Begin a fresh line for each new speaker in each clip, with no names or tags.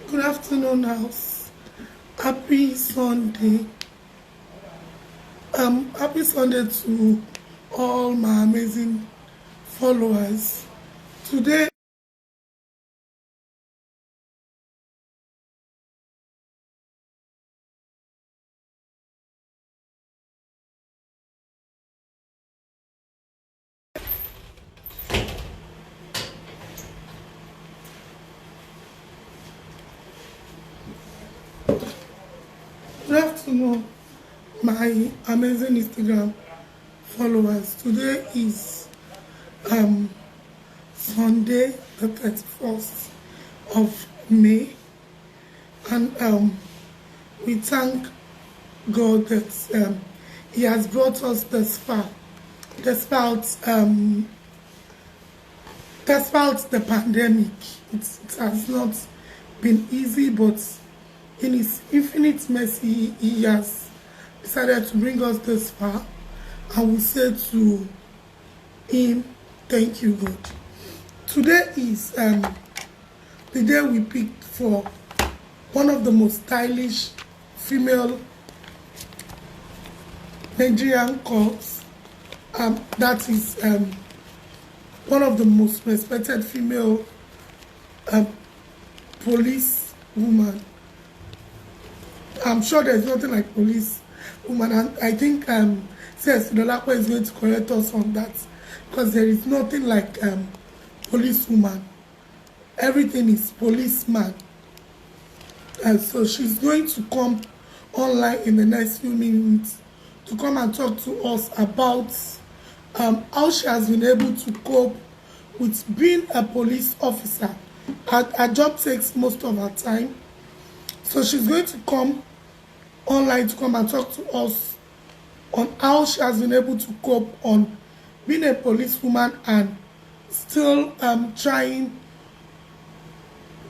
Good afternoon, house. Happy Sunday. Happy Sunday to all my amazing followers. Today, good afternoon, my amazing Instagram followers. Today is um Sunday, the 31st of May, and we thank God that He has brought us this far, despite despite the pandemic. It has not been easy, but in His infinite mercy, He has decided to bring us this far. And we say to Him, thank you, God. Today is the day we picked for one of the most stylish female Nigerian corps. That is one of the most respected female police woman. I'm sure there's nothing like police woman, and I think says Dolapo is going to correct us on that, because there is nothing like police woman. Everything is policeman. And so she's going to come online in the next few minutes to come and talk to us about how she has been able to cope with being a police officer. Her job takes most of her time. So she's going to come online to come and talk to us on how she has been able to cope on being a policewoman and still trying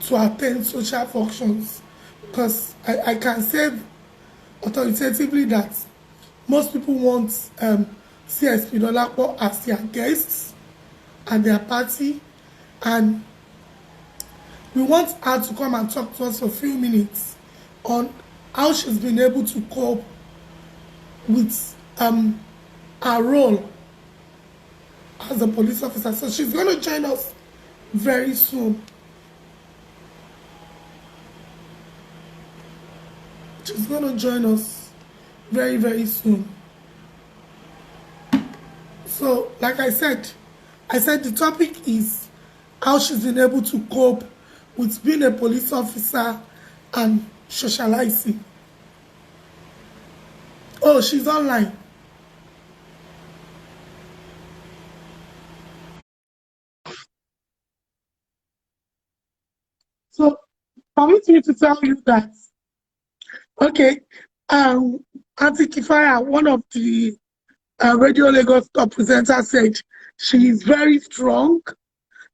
to attend social functions. Because I can say authoritatively that most people want CSP Dolapo as their guests and their party, and we want her to come and talk to us for a few minutes on how she's been able to cope with her role as a police officer. So she's going to join us very soon. She's going to join us very, very soon. So, like I said the topic is how she's been able to cope with being a police officer and socializing. Oh, she's online. So, permit me to tell you that, okay, Auntie Kifaya, one of the Radio Lagos top presenters, said she is very strong.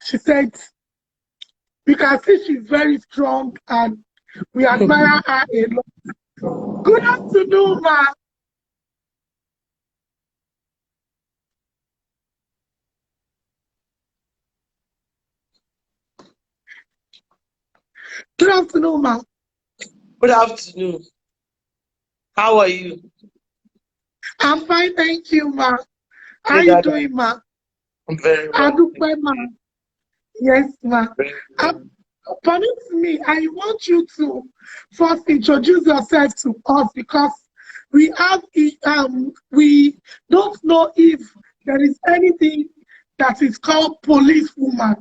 She said, we can see she's very strong and we admire her a lot. Good afternoon, ma. Good afternoon, ma.
Good afternoon. How are you?
I'm fine, thank you, ma. How are you doing, ma?
I'm very well.
Adukwe, ma. Yes, ma. Permit me, I want you to first introduce yourself to us, because we don't know if there is anything that is called police woman.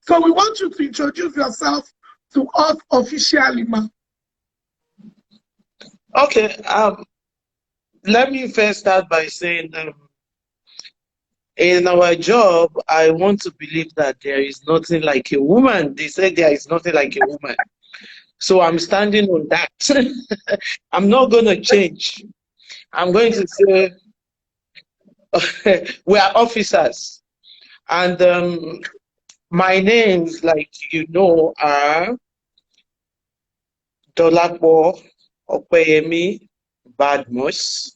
So we want you to introduce yourself to us officially, ma.
Okay. Let me first start by saying, in our job, I want to believe that there is nothing like a woman. They say there is nothing like a woman. So I'm standing on that. I'm not going to change. I'm going to say we are officers. And my names, like you know, are Dolapo Badmos.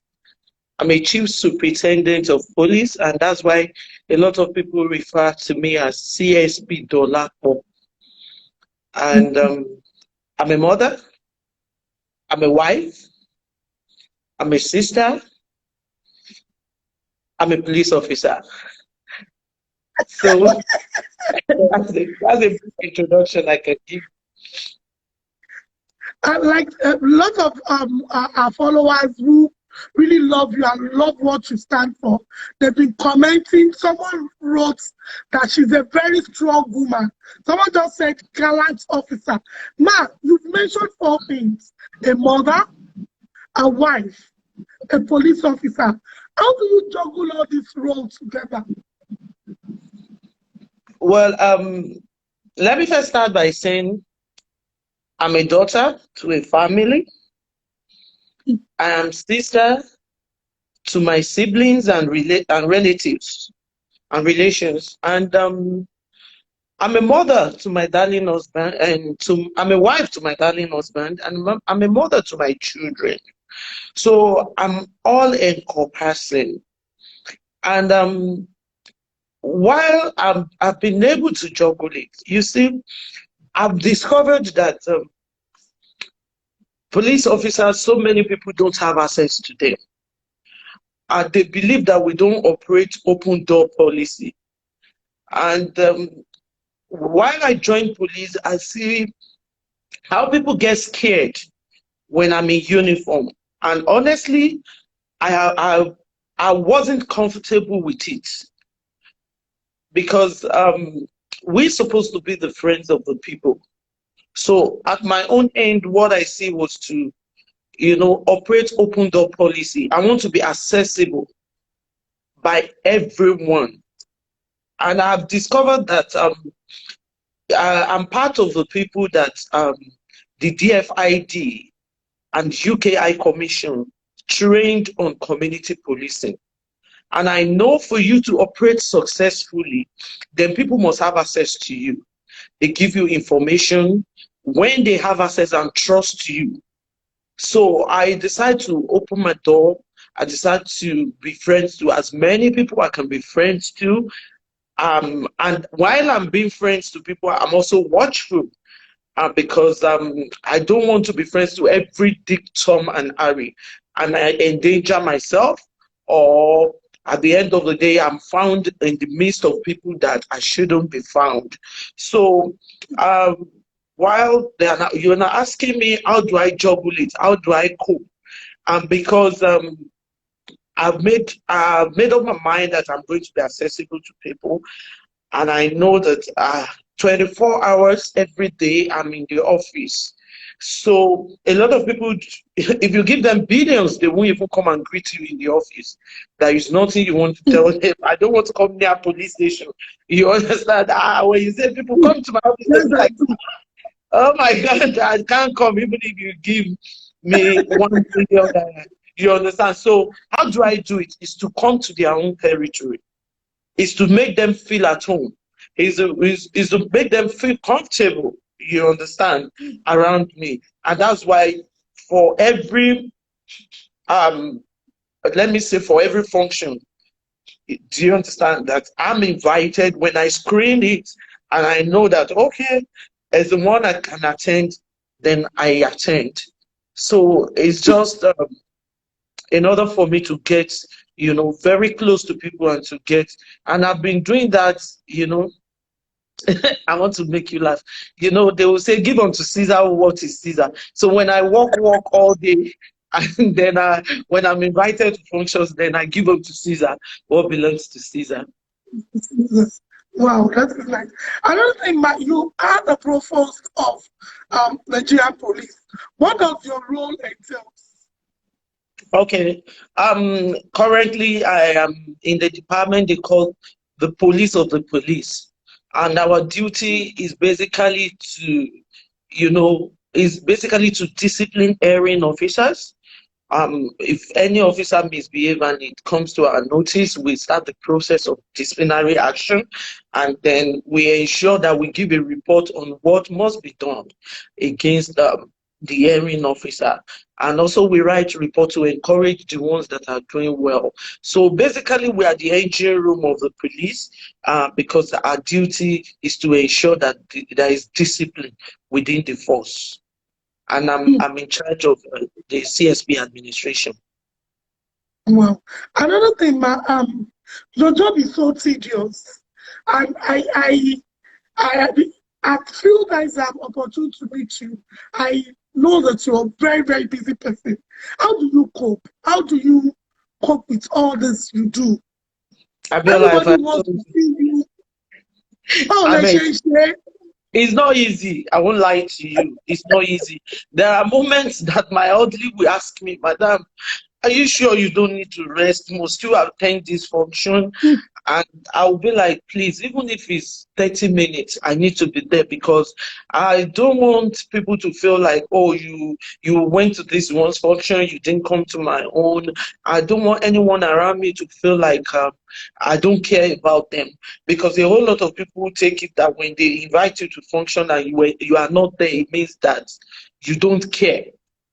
I'm a chief superintendent of police, and that's why a lot of people refer to me as CSP Dolapo. And I'm a mother, I'm a wife, I'm a sister, I'm a police officer. So that's a brief introduction I can give.
Like a lot of our followers who really love you and love what you stand for, they've been commenting. Someone wrote that she's a very strong woman. Someone just said gallant officer. Ma, you've mentioned 4 things: a mother, a wife, a police officer. How do you juggle all these roles together?
Well, let me first start by saying I'm a daughter to a family. I am sister to my siblings and relatives and relations, and I'm a mother to my darling husband, and I'm a wife to my darling husband, and I'm a mother to my children. So I'm all encompassing, and while I've been able to juggle it, you see, I've discovered that police officers, so many people don't have access to them. They believe that we don't operate open door policy. And while I join police, I see how people get scared when I'm in uniform. And honestly, I I wasn't comfortable with it because we're supposed to be the friends of the people. So at my own end, what I see was to, operate open door policy. I want to be accessible by everyone. And I've discovered that I'm part of the people that the DFID and UKI Commission trained on community policing. And I know for you to operate successfully, then people must have access to you. They give you information when they have access and trust you. So I decide to open my door. I decide to be friends to as many people I can be friends to. And while I'm being friends to people, I'm also watchful because I don't want to be friends to every Dick, Tom, and Harry, and I endanger myself, or at the end of the day, I'm found in the midst of people that I shouldn't be found. So, while you're not asking me, how do I juggle it? How do I cope? Because I've made up my mind that I'm going to be accessible to people, and I know that 24 hours every day I'm in the office. So a lot of people, if you give them billions, they won't even come and greet you in the office. There is nothing you want to tell them. I don't want to come near a police station. You understand? When you say people come to my office, they'll
Yes,
be
I
like, oh my God, I can't come even if you give me 1 million. You understand? So how do I do it? Is to come to their own territory. Is to make them feel at home. Is to make them feel comfortable. You understand? Around me, and that's why for every um, let me say for every function, do you understand that I'm invited when I screen it, and I know that okay, as the one I can attend, then I attend. So it's just in order for me to get, very close to people and to get, and I've been doing that, I want to make you laugh. They will say, give unto Caesar what is Caesar. So when I walk all day, and then when I'm invited to functions, then I give unto Caesar what belongs to Caesar.
Jesus. Wow, that is nice. I don't think you are the provost of Nigerian police. What does your role entail?
Okay. Currently I am in the department they call the police of the police. And our duty is basically to discipline erring officers. If any officer misbehave and it comes to our notice, we start the process of disciplinary action, and then we ensure that we give a report on what must be done against the hearing officer. And also we write report to encourage the ones that are doing well. So basically we are the engine room of the police because our duty is to ensure that there is discipline within the force. and I'm in charge of the CSP administration.
Well, another thing, your job is so tedious, and I at few times I'm opportune to meet you. I know that you're a very, very busy person. How do you cope? How do you cope with all this you do?
Abiola, if
Everybody
I
wants
told
to
you,
see you. Oh,
I
like
mean,
share.
it's not easy. I won't lie to you. It's not easy. There are moments that my elderly will ask me, Madam, are you sure you don't need to rest? Must you attend this function? And I'll be like, please, even if it's 30 minutes, I need to be there because I don't want people to feel like, oh, you went to this one's function, you didn't come to my own. I don't want anyone around me to feel like I don't care about them, because a whole lot of people take it that when they invite you to function and you are not there, it means that you don't care.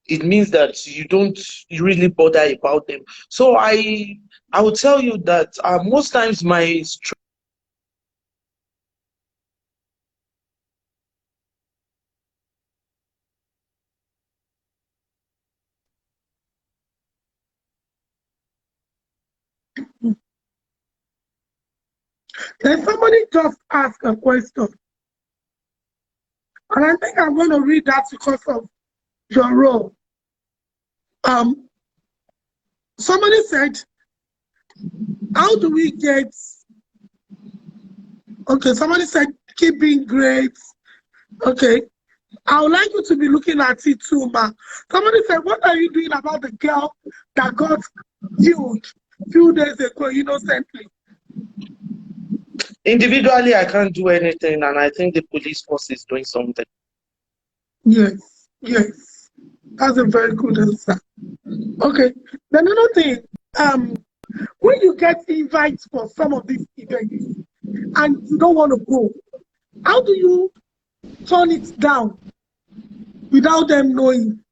It means that you don't really bother about them. So I will tell you that most times my
Then somebody just asked a question, and I think I'm going to read that because of your role. Um, Somebody said, how do we get, okay, somebody said, keep being great. Okay, I would like you to be looking at it too, ma. Somebody said, what are you doing about the girl that got killed a few days ago innocently?
individually I can't do anything, and I think the police force is doing something.
Yes, yes. That's a very good answer. Okay, then another thing, when you get invites for some of these events and you don't want to go, how do you turn it down without them knowing?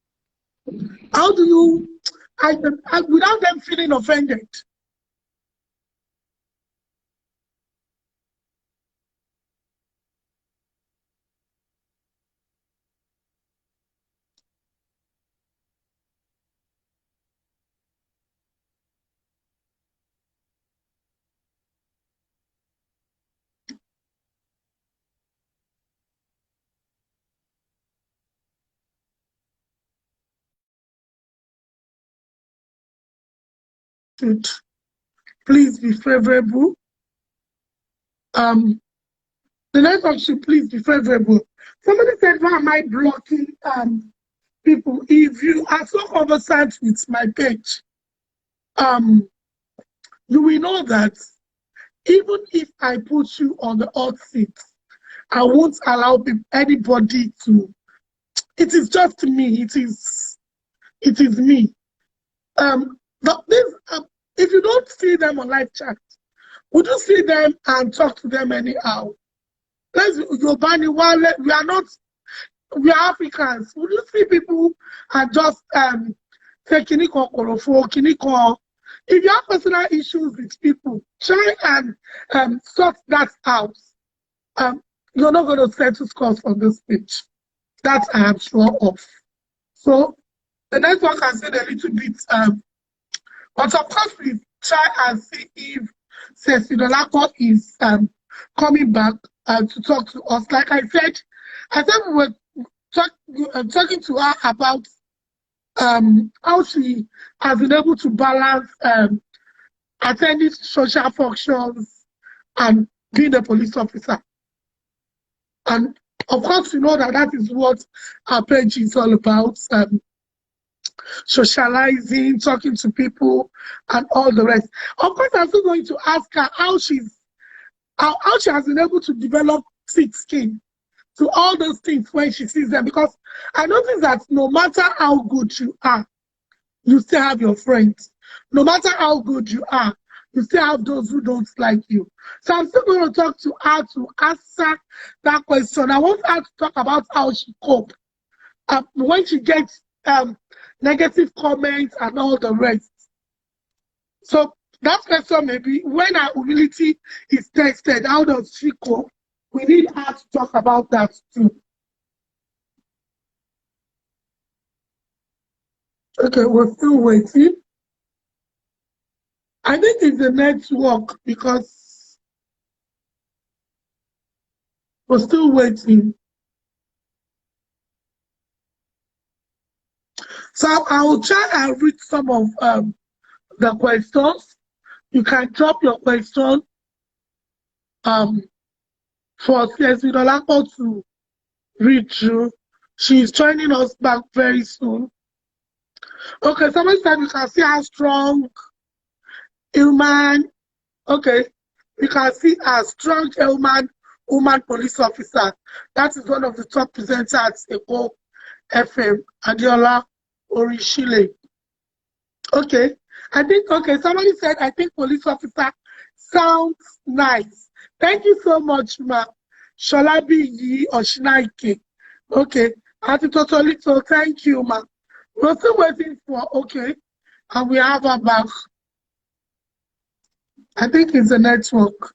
How do you, without them feeling offended? Should please be favorable. Um, the network should please be favorable. Somebody said, why am I blocking people? If you are so conversant with my page, um, you will know that even if I put you on the hot seat, I won't allow anybody to. It is just me. It is me. But this, if you don't see them on live chat, would you see them and talk to them anyhow? We are not, we are Africans. Would you see people and just say kiniko korofo, kiniko? If you have personal issues with people, try and sort that out. You're not going to settle scores on this page. That I am sure of. So the network has said a little bit, but of course we try and see if Dolapo is coming back to talk to us. Like I said we were talking to her about how she has been able to balance attending social functions and being a police officer. And of course, we know that that is what our page is all about, socializing, talking to people, and all the rest. Of course, I'm still going to ask her how she has been able to develop thick skin to all those things when she sees them. Because I notice that no matter how good you are, you still have your friends. No matter how good you are, you still have those who don't like you. So I'm still going to talk to her to answer that question. I want her to talk about how she copes when she gets negative comments and all the rest. So that question may be, when her humility is tested, how does she cope? We need her to talk about that too. Okay, we're still waiting. I think it's the network because we're still waiting. So I will try and read some of the questions. You can drop your question um, for CSV Dolapo to read through. She's joining us back very soon. Okay, somebody said you can see how strong human. Okay, you can see a strong human woman police officer. That is one of the top presenters at Eko FM, Abiola Orisile. Okay, I think, okay, somebody said, I think police officer sounds nice. Thank you so much, ma. Sholabi Yi Oshinaike. Okay, Auntie Totolito, thank you, ma. We're still waiting for, okay, and we have her back. I think it's the network.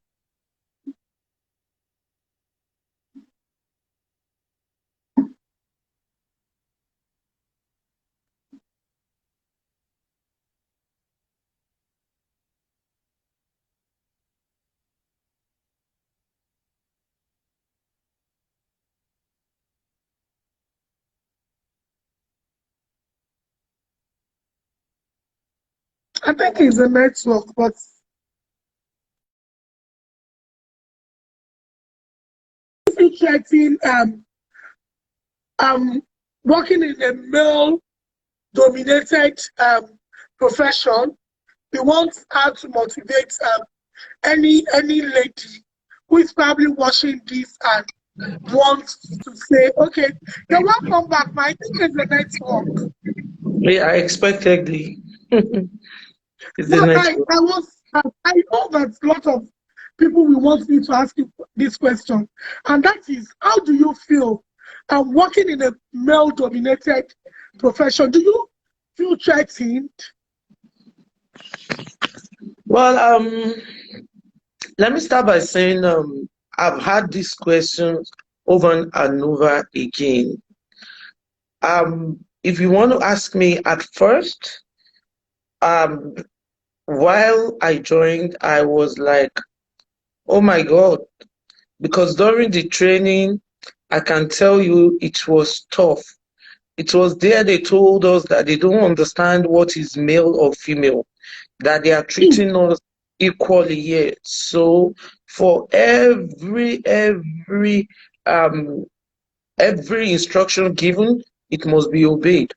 I think it's the network, but getting working in a male dominated profession, we want her to motivate any lady who is probably watching this and wants to say, okay, you're welcome back, my thing is the network.
Yeah, I expected the it's the
But
network.
I know that a lot of people will want me to ask you this question, and that is, how do you feel working in a male-dominated profession? Do you feel threatened?
Well, let me start by saying I've had this question over and over again. If you want to ask me at first, um, while I joined, I was like, oh my God, because during the training, I can tell you it was tough. It was there they told us that they don't understand what is male or female, that they are treating us equally here. So for um every instruction given, it must be obeyed.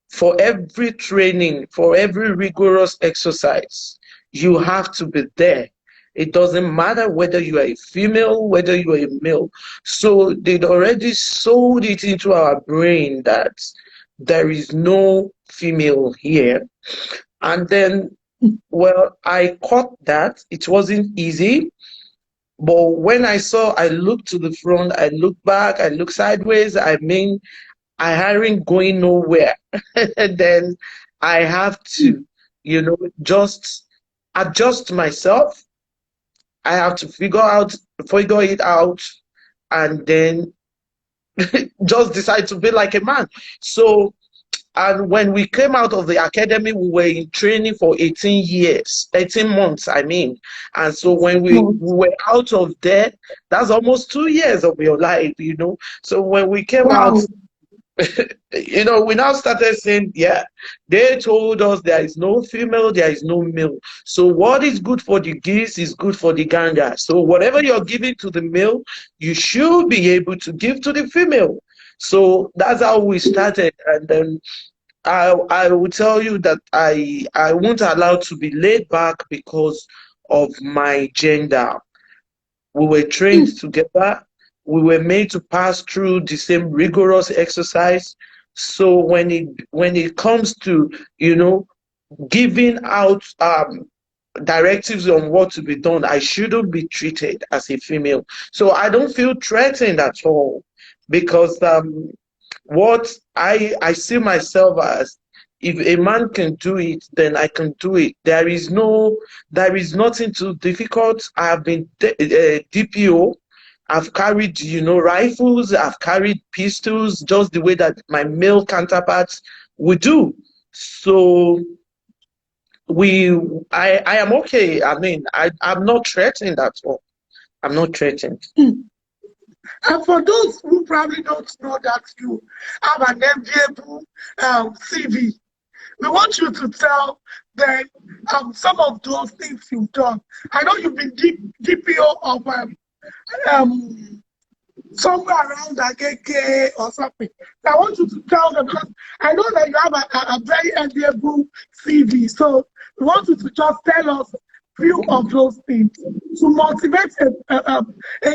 For every training, for every rigorous exercise, you have to be there. It doesn't matter whether you are a female, whether you are a male. So they'd already sold it into our brain that there is no female here. And then, well, I caught that. It wasn't easy. But when I looked to the front, I looked back, I looked sideways. I mean, I aren't going nowhere. Then I have to, just adjust myself. I have to figure it out, and then just decide to be like a man. So, and when we came out of the academy, we were in training for 18 years, 18 months, I mean. And so when we were out of there, that's almost 2 years of your life. So when we came out,
Wow.
we now started saying, yeah, they told us there is no female, there is no male. So what is good for the geese is good for the gander. So whatever you're giving to the male, you should be able to give to the female. So that's how we started. And then I will tell you that I won't allow to be laid back because of my gender. We were trained together. We were made to pass through the same rigorous exercise. So when it comes to giving out directives on what to be done, I shouldn't be treated as a female. So I don't feel threatened at all because what I see myself as, if a man can do it, then I can do it. There is nothing too difficult. I have been DPO. I've carried, rifles. I've carried pistols, just the way that my male counterparts would do. So I am okay. I mean, I'm not threatened at all. I'm not threatened.
And for those who probably don't know that you have an enviable CV, we want you to tell them some of those things you've done. I know you've been DPO of um, somewhere around Agege or something. So I want you to tell them, because I know that you have a very enviable CV. So we want you to just tell us few of those things to motivate a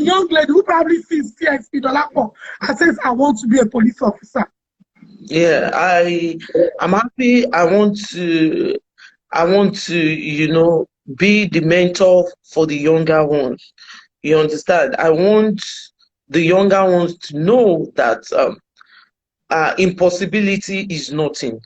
young lady who probably sees CXP Dolapo and says, I want to be a police officer.
Yeah, I'm happy. I want to, be the mentor for the younger ones. You understand? I want the younger ones to know that impossibility is nothing.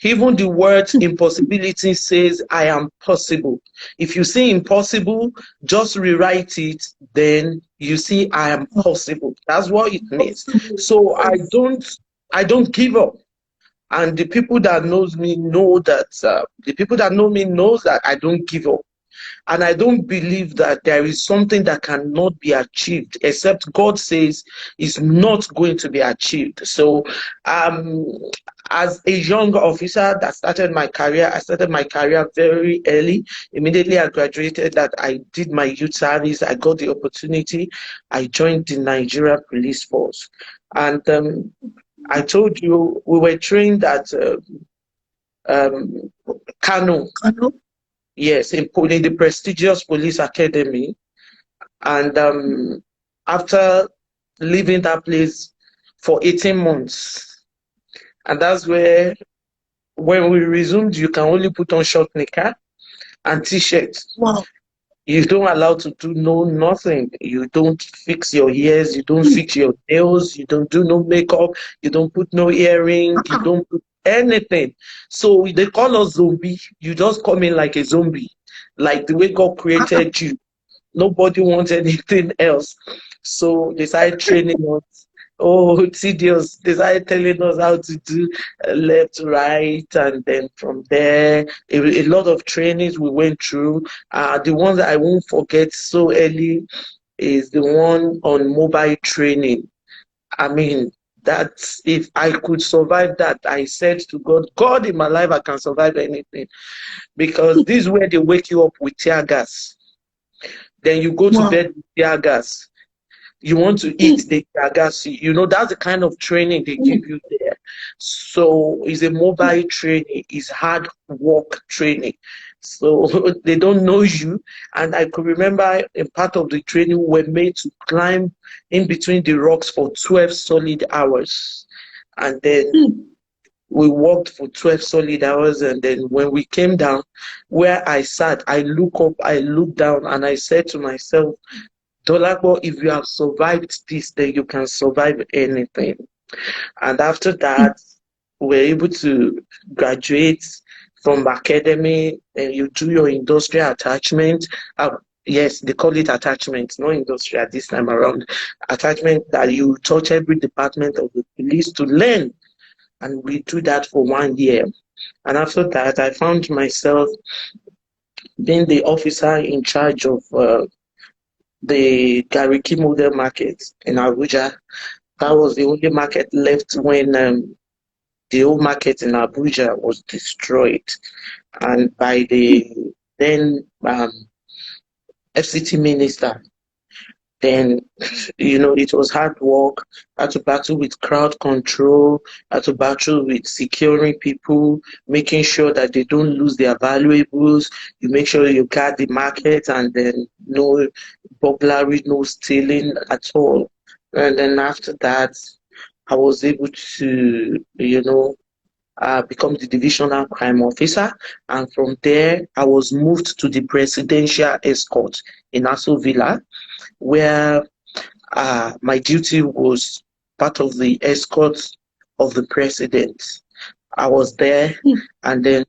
Even the word impossibility says, I am possible. If you say impossible, just rewrite it, then you see I am possible. That's what it means. So I don't give up. And the people that knows me know that the people that know me knows that I don't give up. And I don't believe that there is something that cannot be achieved, except God says is not going to be achieved. So, um, as a young officer that started my career, I started my career very early. Immediately I graduated, that I did my youth service. I got the opportunity. I joined the Nigeria Police Force. And I told you we were trained at um, Kano. Yes, in the prestigious police academy. And after leaving that place for 18 months, and that's where, when we resumed, you can only put on short knicker and t-shirt.
Wow.
You don't allow to do nothing. You don't fix your ears, you don't fix your nails, you don't do no makeup, you don't put no earring, you don't put anything. So they call us zombie. You just come in like a zombie, like the way God created you. Nobody wants anything else. So they started training us. Oh, tedious. They started telling us how to do left, right, and then from there, a lot of trainings we went through. The ones that I won't forget so early is the one on mobile training. I mean, that's, if I could survive that, I said to God, God, in my life, I can survive anything. Because this is where they wake you up with tear gas. Then you go to bed with tear gas. You want to eat the tear gas. That's the kind of training they give you there. So it's a mobile training, it's hard work training. So they don't know you. And I could remember in part of the training, we were made to climb in between the rocks for 12 solid hours. And then we walked for 12 solid hours. And then when we came down, where I sat, I look up, I look down, and I said to myself, Dolapo, if you have survived this, then you can survive anything. And after that, we're able to graduate from academy, and you do your industrial attachment. Yes, they call it attachment, not industrial this time around. Attachment that you touch every department of the police to learn. And we do that for 1 year. And after that, I found myself being the officer in charge of the Gariki model market in Abuja. That was the only market left when the old market in Abuja was destroyed. And by the then FCT minister, then, it was hard work. I had to battle with crowd control, I had to battle with securing people, making sure that they don't lose their valuables. You make sure you guard the market, and then no burglary, no stealing at all. And then after that, I was able to, become the divisional crime officer. And from there, I was moved to the presidential escort in Aso Villa, where my duty was part of the escort of the president. I was there, and then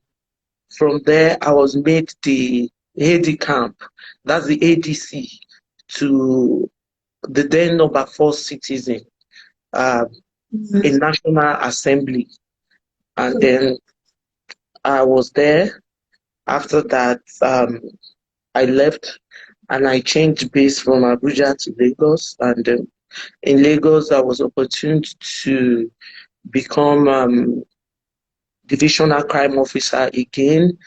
from there, I was made the AD camp, that's the ADC, to the then number 4 citizen in National Assembly. And then I was there. After that, I left and I changed base from Abuja to Lagos. And in Lagos, I was opportune to become divisional crime officer again.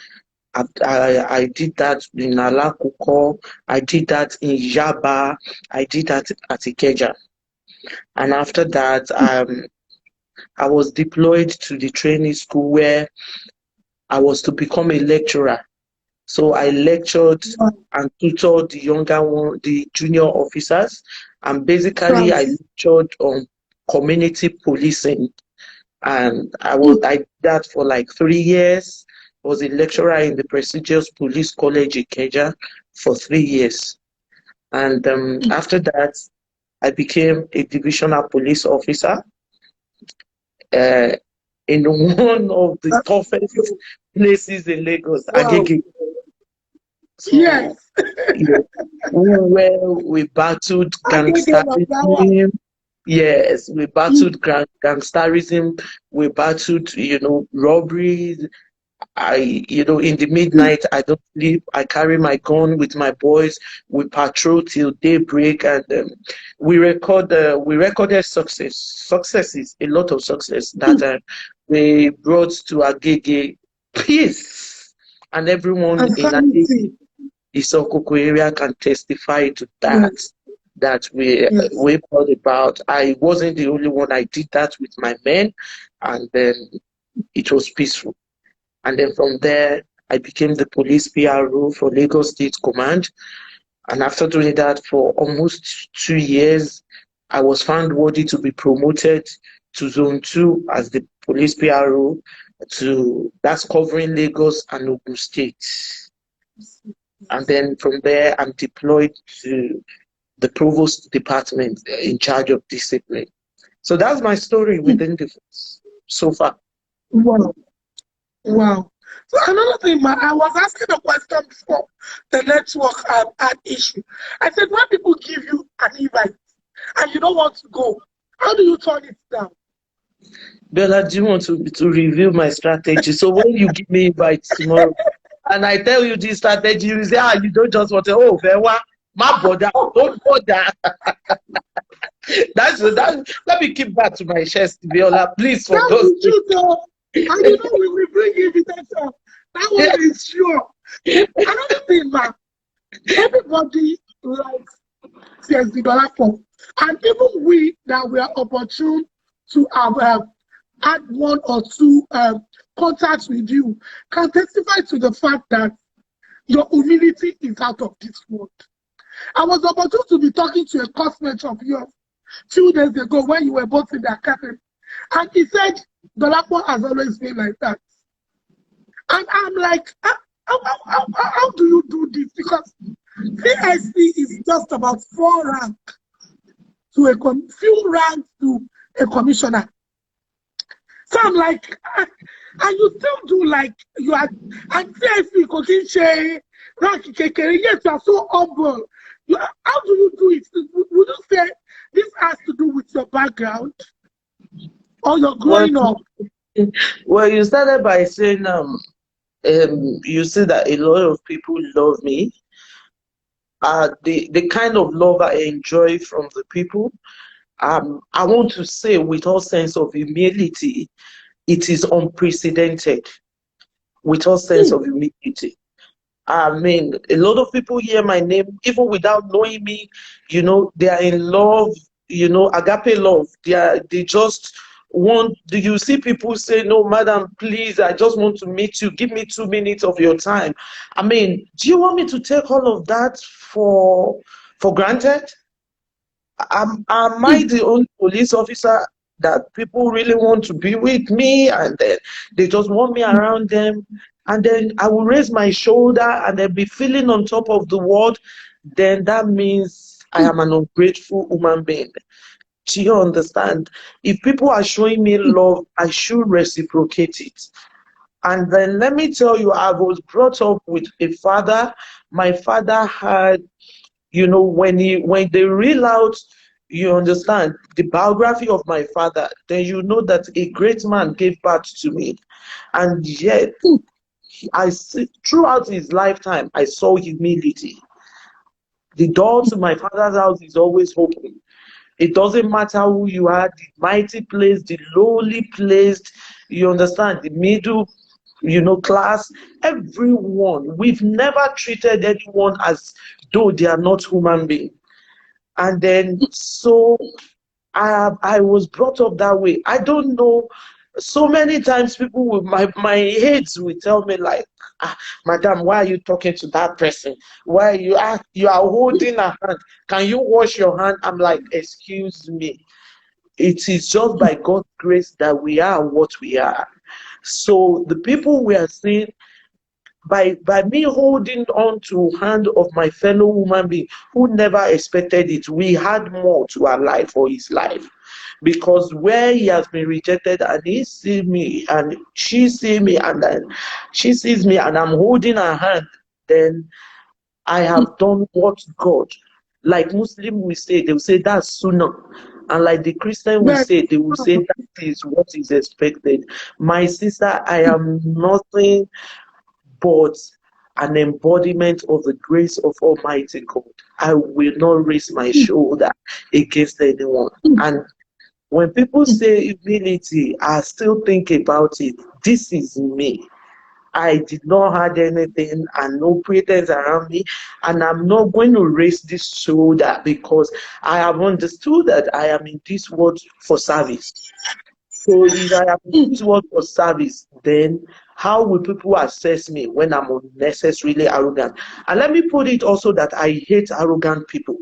I did that in Alakuko, I did that in Yaba, I did that at Ikeja. And after that, I was deployed to the training school where I was to become a lecturer. So I lectured and tutored the junior officers, and basically I lectured on community policing. And I did that for like 3 years. I was a lecturer in the prestigious police college in Kenya for 3 years. And after that, I became a divisional police officer uh, in one of the toughest places in Lagos, Agege. So,
Yes.
where we battled gangsterism. Yes, we battled gangsterism. We battled, robberies. In the midnight, I don't sleep. I carry my gun with my boys. We patrol till daybreak, and we recorded successes, a lot of success that we brought to Agege peace, and everyone in Agege, Isokoko area can testify to that. That we brought about. I wasn't the only one. I did that with my men, and then it was peaceful. And then from there, I became the police PRO for Lagos State Command. And after doing that for almost 2 years, I was found worthy to be promoted to Zone 2 as the police PRO. That's covering Lagos and Ogun State. And then from there, I'm deployed to the Provost Department in charge of discipline. So that's my story within the force so far.
Wow. Wow. So another thing, I was asking a question before the network had issue. I said, when people give you an invite and you don't want to go, how do you turn it down?
Bella, do you want to review my strategy? So when you give me invites tomorrow and I tell you this strategy, you say, you don't just want to, my brother, don't bother. That's let me keep that to my chest, Biola, please. For those
and we will bring invitation. That one is sure. Another thing, man, everybody likes CSD Dolapo, and even we that we are opportune to have had one or two contacts with you can testify to the fact that your humility is out of this world. I was opportune to be talking to a classmate of yours 2 days ago when you were both in the academy, and he said Dolapo has always been like that. And I'm like, how do you do this? Because CSC is just about 4 ranks to few ranks to a commissioner. So I'm like, and you still do like you are, and CSC Kokinche, rank Kekere, yes, you are so humble. How do you do it? Would you say this has to do with your background or your growing up?
Well, you started by saying you see that a lot of people love me. The kind of love I enjoy from the people, I want to say with all sense of humility, it is unprecedented. With all sense of humility. I mean, a lot of people hear my name, even without knowing me, they are in love, agape love. They just want, do you see people say, no, madam, please, I just want to meet you. Give me 2 minutes of your time. I mean, do you want me to take all of that for granted? Am I the only police officer that people really want to be with me, and then they just want me around them, and then I will raise my shoulder and they'll be feeling on top of the world? Then that means I am an ungrateful human being. Do you understand? If people are showing me love, I should reciprocate it. And then let me tell you, I was brought up with a father. My father had, when they reel out You understand the biography of my father, then you know that a great man gave birth to me. And yet, I see throughout his lifetime, I saw humility. The door to my father's house is always open. It doesn't matter who you are, the mighty placed, the lowly placed, you understand, the middle, class, everyone. We've never treated anyone as though they are not human beings. And then, so I was brought up that way. I don't know. So many times people with my aides will tell me like, madam, why are you talking to that person? Why you are holding a hand? Can you wash your hand? I'm like, excuse me. It is just by God's grace that we are what we are. So the people we are seeing, by me holding on to hand of my fellow human being who never expected it, we had more to our life or his life. Because where he has been rejected and he sees me and she sees me and then she sees me and I'm holding her hand, then I have done what God, like Muslim will say, they will say that's sunnah. And like the Christian will
Yes.
say, they will say that is what is expected. My sister, I am nothing but an embodiment of the grace of Almighty God. I will not raise my shoulder against anyone. And when people say humility, I still think about it. This is me. I did not have anything and no pretense around me, and I'm not going to raise this shoulder because I have understood that I am in this world for service. So if I am in this world for service, then how will people assess me when I'm unnecessarily arrogant? And let me put it also that I hate arrogant people.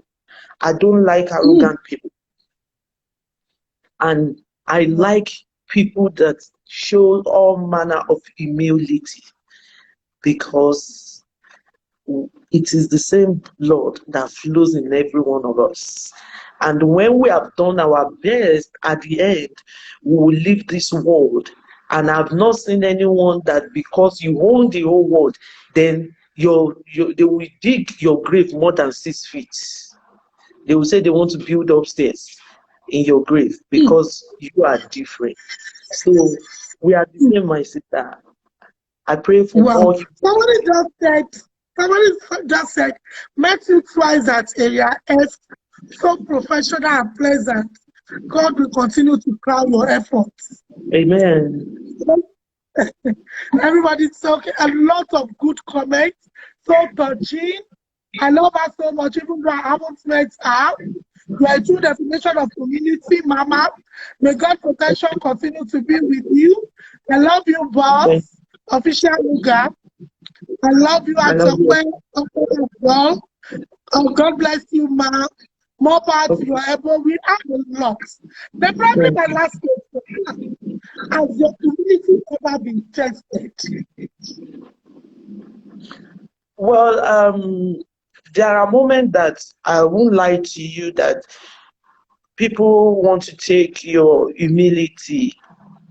I don't like arrogant people. And I like people that show all manner of humility, because it is the same blood that flows in every one of us. And when we have done our best, at the end, we will leave this world. And I've not seen anyone that because you own the whole world, then they will dig your grave more than 6 feet. They will say they want to build upstairs in your grave because you are different. So we are the same, my sister. I pray for
Wow.
more.
Somebody just said, met you twice at area S, so professional and pleasant. God will continue to crown your efforts.
Amen.
Everybody's talking a lot of good comments, so touching. I love her so much, even though I haven't met her. You are a true definition of community, Mama. May God protection continue to be with you. I love you, boss. Official Uga. I love you
I
at
love
your
you.
way as well. God bless you, Ma. More power to your elbow. We have a lot. Then probably my last question. Has your community ever been tested?
Well, there are moments that I won't lie to you that people want to take your humility,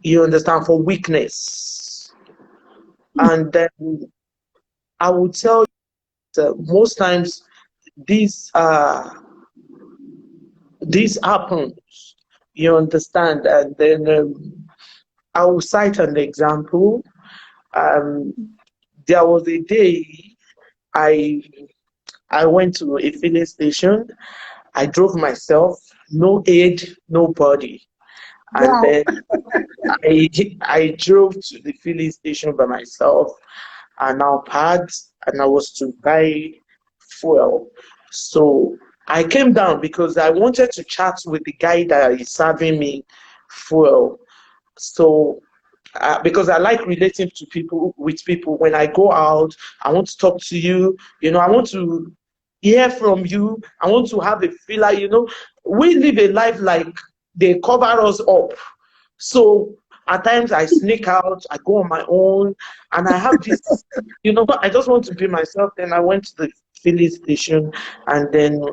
you understand, for weakness. And then I would tell you that most times this this happens, you understand. And then I will cite an example. Um, there was a day I I went to a filling station. I drove myself, no aid, nobody. And
Wow.
then I drove to the filling station by myself, and I parked and I was to buy fuel. So I came down because I wanted to chat with the guy that is serving me fuel. So because I like relating to people with people. When I go out, I want to talk to you. I want to hear from you. I want to have a feeler. We live a life like they cover us up. So at times I sneak out, I go on my own, and I have this. I just want to be myself. Then I went to the filling station, and then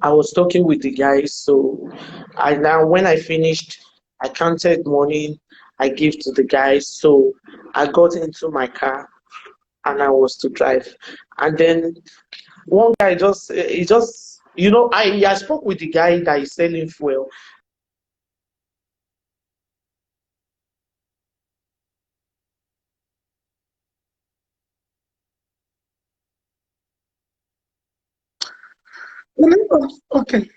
I was talking with the guys. So when I finished, I counted money I gave to the guys. So I got into my car and I was to drive. And then one guy just You know, I spoke with the guy that is selling fuel.
Okay,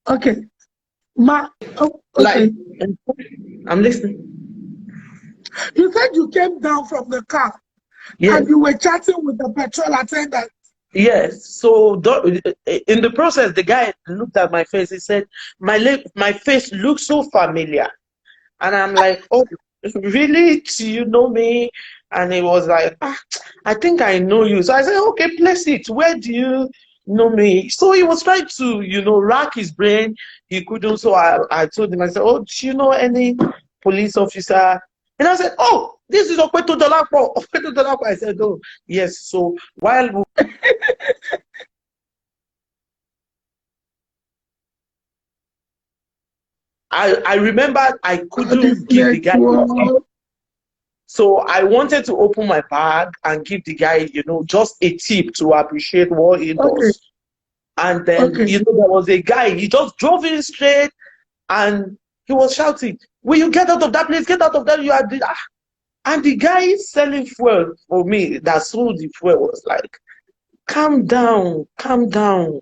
okay.
Like,
Okay.
I'm listening.
You said you came down from the car
Yes,
and you were chatting with the petrol attendant.
yes. So in the process, the guy looked at my face. He said, my face looks so familiar." And I'm like, "Oh, really? Do you know me?" And he was like, "I think I know you." So I said, "Okay, place it. Where do you know me?" So he was trying to, rack his brain. He couldn't. So I told him, I said, "Oh, do you know any police officer?" And I said, "Oh, this is Okweto Dolapo." Okweto Dolapo. I said, "Oh, yes." So while I remembered I
This
couldn't give the guy a tip.
network.
So I wanted to open my bag and give the guy, just a tip to appreciate what he
Okay,
does. And then,
okay.
there was a guy, he just drove in straight and he was shouting, "Will you get out of that place? Get out of that. You are the. Ah." And the guy selling fuel for me that sold the fuel was like, "Calm down, calm down.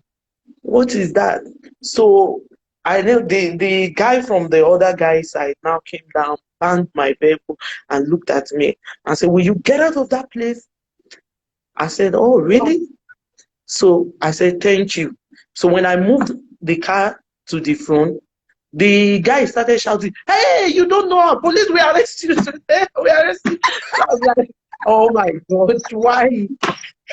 What is that?" So I know the guy from the other guy's side now came down, banged my vehicle, and looked at me and said, "Will you get out of that place?" I said, "Oh, really?" So I said, "Thank you." So when I moved the car to the front, the guy started shouting, "Hey, you don't know our police, we arrest you today. We arrest you." So I was like, "Oh my God, why?"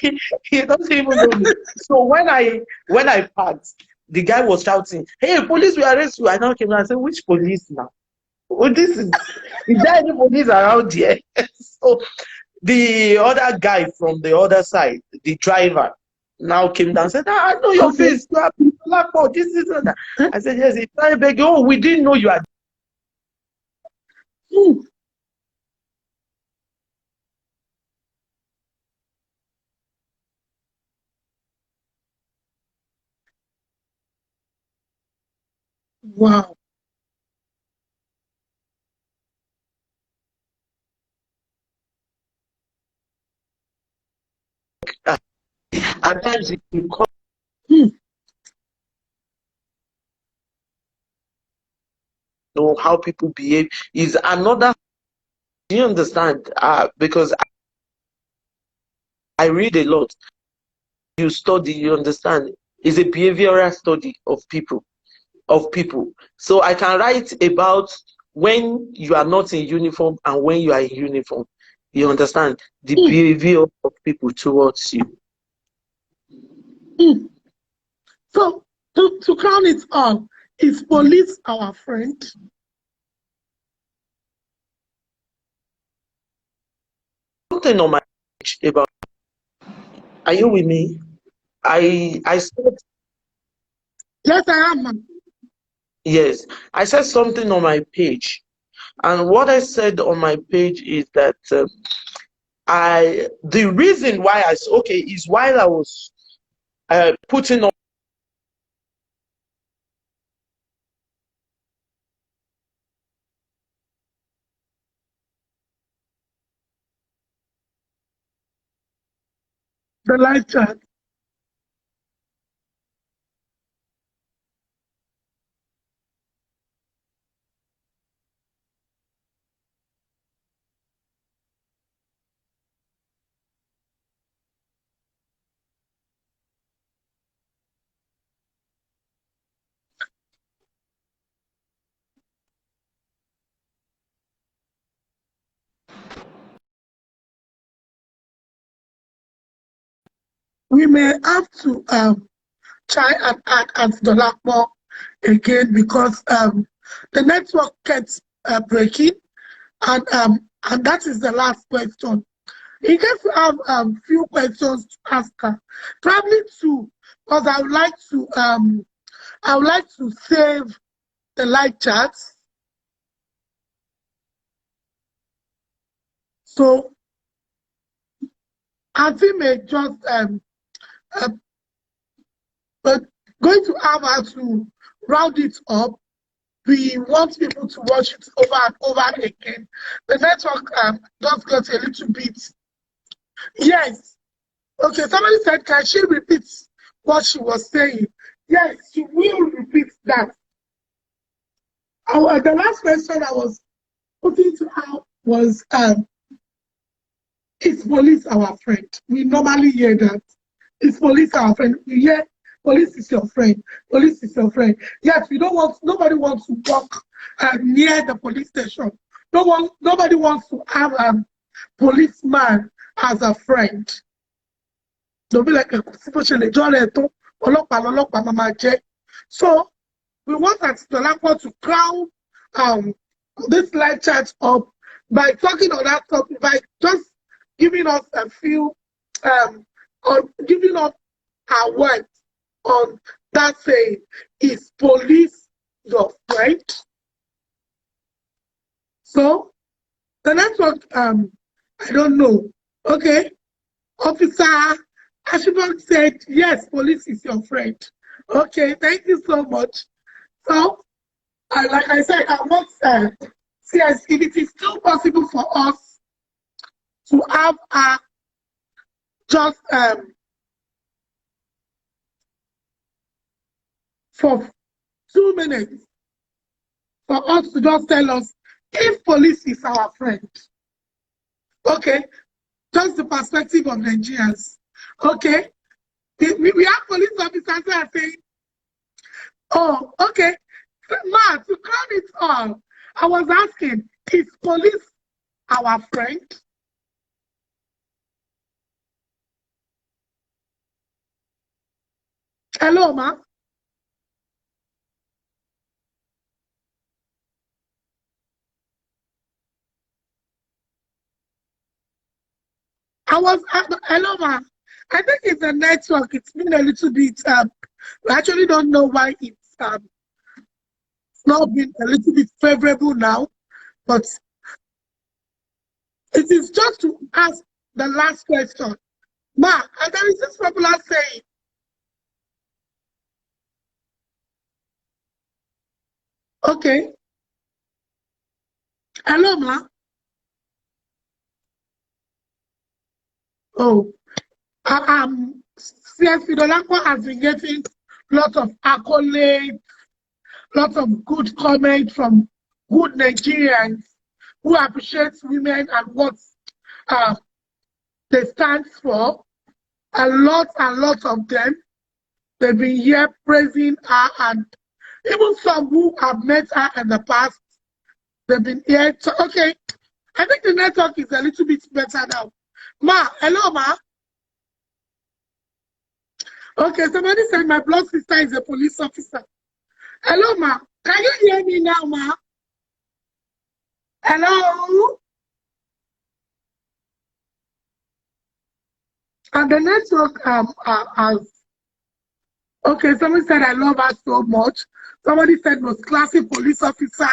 He doesn't even know me. So when I parked, the guy was shouting, "Hey, police, we arrest you." I now came and I said, "Which police now? Oh, is there any police around here?" So the other guy from the other side, the driver, now came down and said, "I know your
Okay.
face. You are black for this and that." I said, "Yes." He started begging, "Oh, we didn't know you are."
Hmm. Wow.
At times it will come,
Hmm.
how people behave is another. Do you understand? Because I read a lot. You study, you understand. It's a behavioral study of people. So I can write about when you are not in uniform and when you are in uniform. You understand the
Hmm.
behavior of people towards you.
Hmm. So to crown it all, is police our friend?
Something on my page about. Are you with me? I said
Yes, I am. Ma'am.
yes. I said something on my page, and what I said on my page is that the reason why I okay is while I was putting on
The live chat. We may have to try and add at Dolapo again because the network gets breaking, and that is the last question. In case you have few questions to ask her, probably two, because I would like to save the live chats. So Auntie may just uh, going to have her to round it up. We want people to watch it over and over again. The network just got a little bit. Yes. Okay, somebody said, can she repeat what she was saying? Yes, she will repeat that. The last question I was putting to her was, is police our friend? We normally hear that. Is police our friend? We hear police is your friend. Police is your friend. Yes, nobody wants to walk near the police station. Nobody wants to have a policeman as a friend. They'll be like, so we want Dolapo to crown this live chat up by talking on that topic, by just giving us a few or giving us our words on that saying, is police your friend? So the network, I don't know. Okay, Officer Ashibon said, yes, police is your friend. Okay, thank you so much. So, like I said, I want CS, if it is still possible for us to have just for 2 minutes for us to just tell us if police is our friend. Okay, just the perspective of Nigerians. Okay, we have police officers who are saying, oh, okay, Ma, to crown it all, I was asking, is police our friend? Hello, Ma. Hello, Ma. I think it's a network. It's been a little bit, we actually don't know why it's not been a little bit favorable now, but it is just to ask the last question. Ma, and there is this popular saying, okay. Hello, Ma. Oh, CSP Dolapo has been getting lots of accolades, lots of good comments from good Nigerians who appreciate women and what they stand for. A lot of them, they've been here praising her, and even some who have met her in the past, they've been here. Okay, I think the network is a little bit better now. Ma, hello, Ma. Okay, somebody said my blood sister is a police officer. Hello, Ma. Can you hear me now, Ma? Hello? And the network has... Okay, somebody said I love her so much. Somebody said most classic police officer.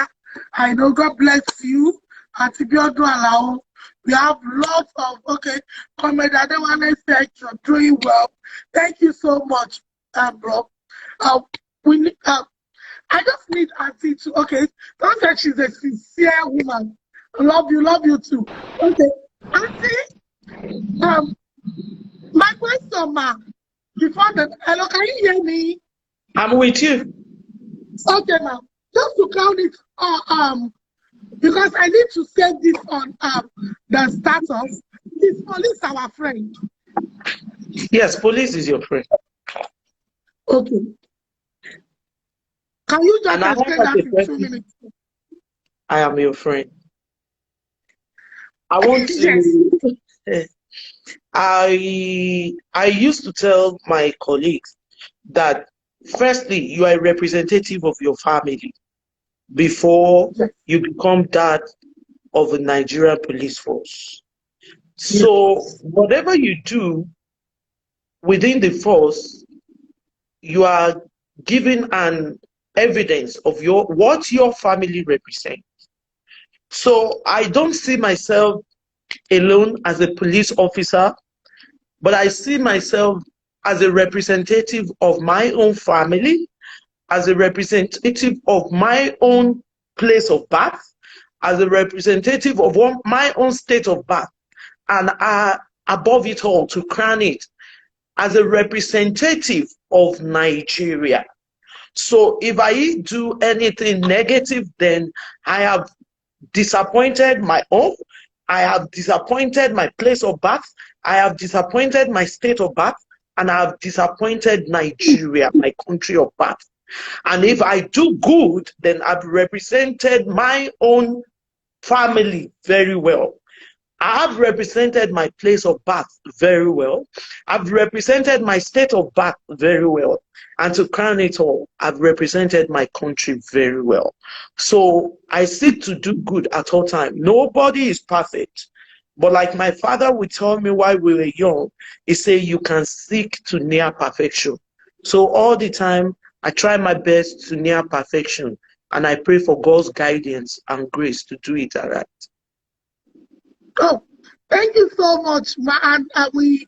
I know, God bless you. Abiola Orisile. We have lots of, okay, comment. I don't want to say you're doing well. Thank you so much, bro. I just need Auntie to, okay, don't say she's a sincere woman. I love you too. Okay, Auntie, my question, Ma, before the, hello, can you hear me?
I'm with you.
Okay, Ma, just to count it, because I need to say this on the status. Is police our friend?
Yes, police is your friend.
Okay. Can you just
And
explain that in 2 minutes?
I am your friend. I want to... Yes. I used to tell my colleagues that firstly, you are a representative of your family before you become that of the Nigerian police force. So whatever you do within the force, you are giving an evidence of what your family represents. So I don't see myself alone as a police officer, but I see myself as a representative of my own family, as a representative of my own place of birth, as a representative of my own state of birth, and above it all, to crown it, as a representative of Nigeria. So if I do anything negative, then I have disappointed my own, I have disappointed my place of birth, I have disappointed my state of birth, and I have disappointed Nigeria, my country of birth. And if I do good, then I've represented my own family very well. I have represented my place of birth very well. I've represented my state of birth very well. And to crown it all, I've represented my country very well. So I seek to do good at all times. Nobody is perfect. But like my father would tell me while we were young, he said, you can seek to near perfection. So all the time, I try my best to near perfection. And I pray for God's guidance and grace to do it all right.
Oh, thank you so much, man. We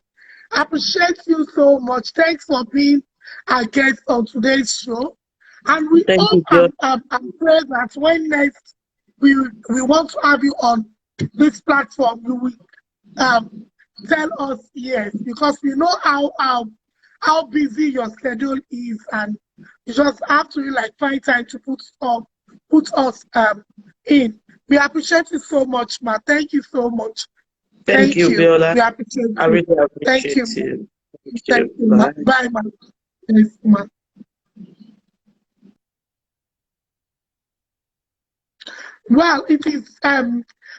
appreciate you so much. Thanks for being our guest on today's show. And we
Thank
hope
you,
and pray that when next we want to have you on this platform, you will tell us yes, because we know how busy your schedule is, and you just have to find time to put us in. We appreciate you so much, ma. Thank you so much.
Thank you, Biola.
We appreciate
I
you.
really
Thank you.
appreciate you.
Thank you, ma. Bye, ma. Yes, ma. Well, it is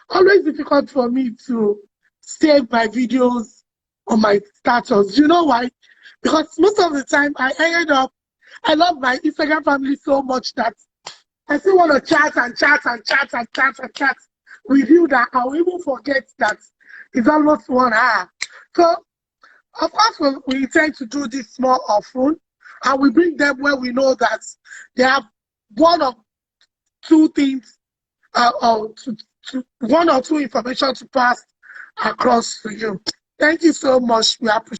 always difficult for me to save my videos on my status. You know why? Because most of the time I love my Instagram family so much that I still want to chat with you that I'll even forget that it's almost 1 hour. So, of course, we intend to do this more often, and we bring them where we know that they have one or two things, one or two information to pass across to you. Thank you so much. We appreciate